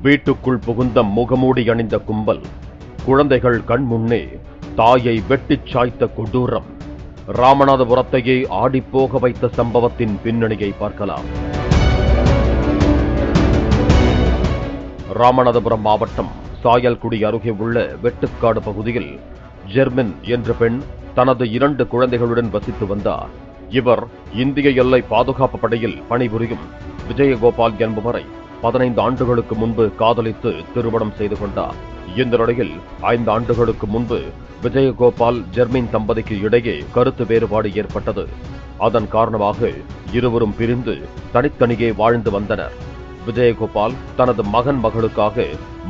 வீட்டுக்குள் புகுந்த முகமூடி அணிந்த கும்பல், குழந்தைகள் கண்முன்னே தாயை வெட்டிச் சாய்த்த கொடூரம். ராமநாதபுரத்தையே ஆடிப்போக வைத்த சம்பவத்தின் பின்னணியை பார்க்கலாம். ராமநாதபுரம் மாவட்டம் சாயல்குடி அருகே உள்ள வெட்டுக்காடு பகுதியில் ஜெர்மின் என்ற பெண் தனது 2 குழந்தைகளுடன் வசித்து வந்தார். இவர் இந்திய எல்லை பாதுகாப்பு படையில் பணிபுரியும் விஜயகோபால் என்பவரை 15 ஆண்டுகளுக்கு முன்பு காதலித்து திருமணம் செய்து கொண்டார். இந்த நிலையில் 5 ஆண்டுகளுக்கு முன்பு விஜயகோபால் ஜெர்மின் தம்பதிக்கு இடையே கருத்து வேறுபாடு ஏற்பட்டது. அதன் காரணமாக இருவரும் பிரிந்து தனித்தனியே வாழ்ந்து வந்தனர். விஜயகோபால் தனது மகளுக்காக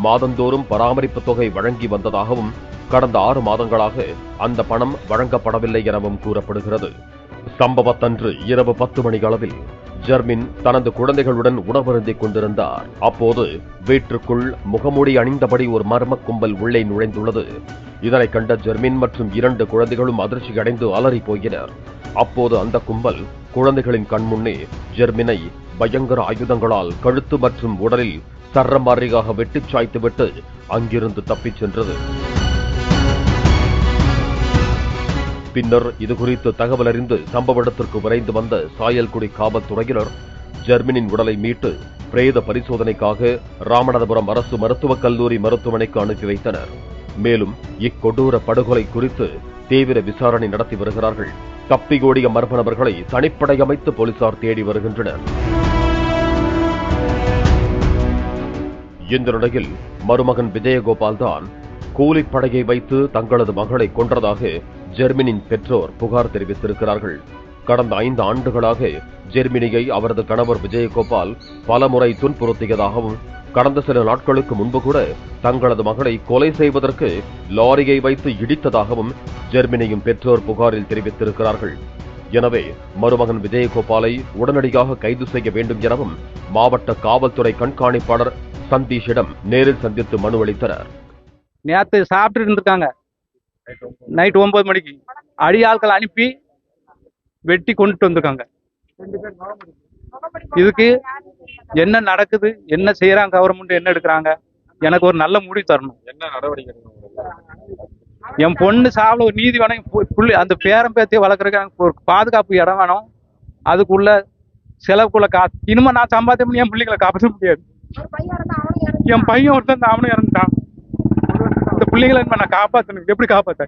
மாதந்தோறும் பராமரிப்பு தொகை வழங்கி வந்ததாகவும் கடந்த 6 மாதங்களாக அந்த பணம் வழங்கப்படவில்லை எனவும் கூறப்படுகிறது. சம்பவத்தன்று இரவு 10 மணி அளவில் ஜெர்மின் தனது குழந்தைகளுடன் உணவருந்திக் கொண்டிருந்தார். அப்போது வீட்டிற்குள் முகமூடி அணிந்தபடி ஒரு மர்ம கும்பல் உள்ளே நுழைந்துள்ளது. இதனை கண்ட ஜெர்மின் மற்றும் 2 குழந்தைகளும் அதிர்ச்சி அடைந்து அலறி போயினர். அப்போது அந்த கும்பல் குழந்தைகளின் கண்முன்னே ஜெர்மினை பயங்கர ஆயுதங்களால் கழுத்து மற்றும் உடலில் சரமாரியாக வெட்டிச் சாய்த்துவிட்டு அங்கிருந்து தப்பிச் சென்றது. பின்னர் இதுகுறித்து தகவல் அறிந்து சம்பவ இடத்திற்கு விரைந்து வந்த சாயல்குடி காவல்துறையினர் ஜெர்மினின் உடலை மீட்டு பிரேத பரிசோதனைக்காக ராமநாதபுரம் அரசு மருத்துவக் கல்லூரி மருத்துவமனைக்கு அனுப்பி வைத்தனர். மேலும் இக்கொடூர படுகொலை குறித்து தீவிர விசாரணை நடத்தி வருகிறார்கள். தப்பியோடிய மர்ம நபர்களை தனிப்படை அமைத்து போலீசார் தேடி வருகின்றனர். இந்த நிலையில் மருமகன் விஜயகோபால் தான் கூலிப்படையை வைத்து தங்களது மகளை கொன்றதாக ஜெர்மினின் பெற்றோர் புகார் தெரிவித்திருக்கிறார்கள். கடந்த 5 ஆண்டுகளாக ஜெர்மினியை அவரது கணவர் விஜயகோபால் பலமுறை துன்புறுத்தியதாகவும் கடந்த சில நாட்களுக்கு முன்பு கூட தங்களது மகளை கொலை செய்வதற்கு லாரியை வைத்து இடித்ததாகவும் ஜெர்மினியும் பெற்றோர் புகாரில் தெரிவித்திருக்கிறார்கள். எனவே மருமகன் விஜயகோபாலை உடனடியாக கைது செய்ய வேண்டும் எனவும் மாவட்ட காவல்துறை கண்காணிப்பாளர் சந்தீஷிடம் நேரில் சந்தித்து மனு அளித்தனர். நேற்று சாப்பிட்டு இருந்திருக்காங்க. நைட் 9 மணிக்கு அடியாட்கள் அனுப்பி வெட்டி கொண்டுட்டு வந்திருக்காங்க. இதுக்கு என்ன நடக்குது, என்ன செய்யறாங்க, கவர்மெண்ட் என்ன எடுக்கிறாங்க, எனக்கு ஒரு நல்ல முடிவு தரணும். என்ன நடவடிக்கை? என் பொண்ணு சாவல ஒரு நீதி வேணும். அந்த பேரம் பேத்தியை வளர்க்குறதுக்கு ஒரு பாதுகாப்பு இடம் வேணும். அதுக்குள்ள செலவுக்குள்ள இனிமே நான் சம்பாத்தியம் பண்ணி என் பிள்ளைங்களை காப்பாற்ற முடியாது. என் பையன் ஒருத்தன் அவனும் இறந்துட்டான். இந்த பிள்ளைங்களை நான் காப்பாற்றணும். எப்படி காப்பாத்த?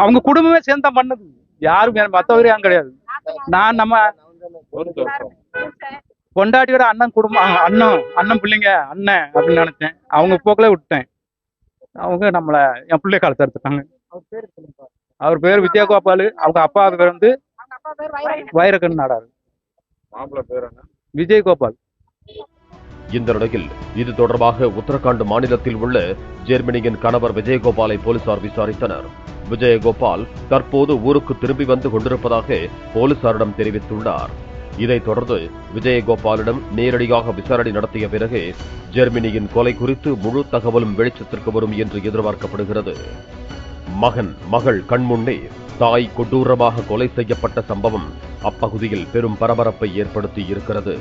அவங்க குடும்பமே சேர்ந்தா பண்ணது. யாரும் மத்தவரே அங்க கிடையாது. நான் நம்ம கொண்டாட்டியோட அண்ணன் குடும்பம், அண்ணன் பிள்ளைங்க அண்ணன் அப்படின்னு நினைச்சேன். அவங்க போக்கலே விட்டேன். அவங்க நம்மள என் பிள்ளை காலத்தை எடுத்துட்டாங்க. அவர் பேர் விஜயகோபால். அவங்க அப்பா பேர் வந்து வைரக்கன் நாடாரு. விஜயகோபால். இந்த நிலையில் இது தொடர்பாக உத்தரகாண்ட் மாநிலத்தில் உள்ள ஜெர்மனியின் கணவர் விஜயகோபாலை போலீசார் விசாரித்தனர். விஜயகோபால் தற்போது ஊருக்கு திரும்பி வந்து கொண்டிருப்பதாக போலீசாரிடம் தெரிவித்துள்ளார். இதைத் தொடர்ந்து விஜயகோபாலிடம் நேரடியாக விசாரணை நடத்திய பிறகு ஜெர்மனியின் கொலை குறித்து முழு தகவலும் வெளிச்சத்திற்கு வரும் என்று எதிர்பார்க்கப்படுகிறது. மகள் கண்முன்னே தாய் கொடூரமாக கொலை செய்யப்பட்ட சம்பவம் அப்பகுதியில் பெரும் பரபரப்பை ஏற்படுத்தி இருக்கிறது.